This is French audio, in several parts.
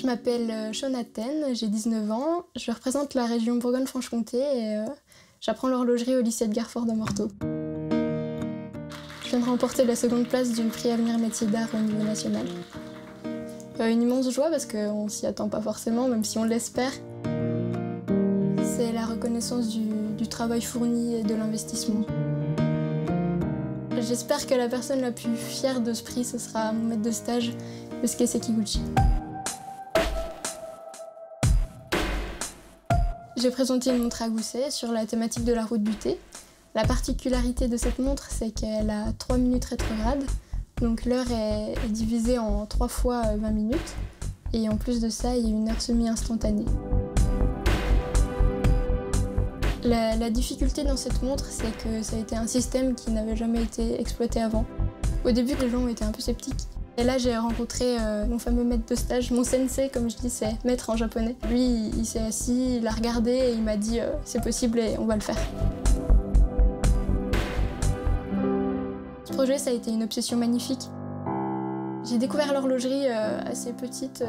Je m'appelle Jonathan, j'ai 19 ans, je représente la région Bourgogne-Franche-Comté et j'apprends l'horlogerie au lycée de Garfort de Morteau. Je viens de remporter la seconde place du prix Avenir Métiers d'Art au niveau national. Une immense joie parce qu'on s'y attend pas forcément, même si on l'espère. C'est la reconnaissance du travail fourni et de l'investissement. J'espère que la personne la plus fière de ce prix, ce sera mon maître de stage, Yosuke Sekiguchi. J'ai présenté une montre à gousset sur la thématique de la route du thé. La particularité de cette montre, c'est qu'elle a 3 minutes rétrogrades. Donc l'heure est divisée en 3 fois 20 minutes. Et en plus de ça, il y a une heure semi-instantanée. La difficulté dans cette montre, c'est que ça a été un système qui n'avait jamais été exploité avant. Au début, les gens ont été un peu sceptiques. Et là, j'ai rencontré mon fameux maître de stage, mon sensei, comme je dis, c'est maître en japonais. Lui, il s'est assis, il a regardé et il m'a dit c'est possible et on va le faire. Ce projet, ça a été une obsession magnifique. J'ai découvert l'horlogerie assez petite.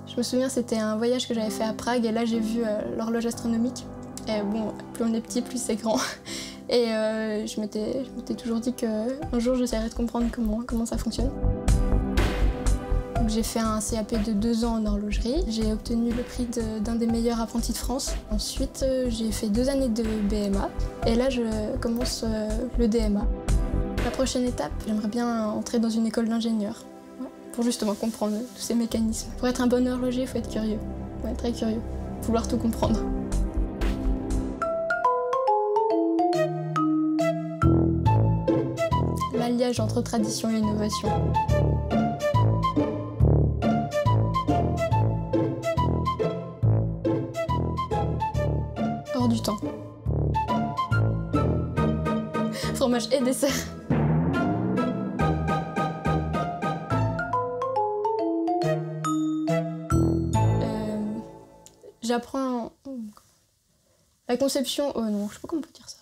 Je me souviens, c'était un voyage que j'avais fait à Prague et là, j'ai vu l'horloge astronomique. Et bon, plus on est petit, plus c'est grand. Et je m'étais toujours dit qu'un jour, j'essaierais de comprendre comment ça fonctionne. J'ai fait un CAP de 2 ans en horlogerie. J'ai obtenu le prix d'un des meilleurs apprentis de France. Ensuite, j'ai fait 2 années de BMA. Et là, je commence le DMA. La prochaine étape, j'aimerais bien entrer dans une école d'ingénieur. Pour justement comprendre tous ces mécanismes. Pour être un bon horloger, il faut être curieux. Il faut être très curieux. Vouloir tout comprendre. L'alliage entre tradition et innovation. Hors du temps. Fromage et dessert. J'apprends la conception. Oh non, je sais pas comment on peut dire ça.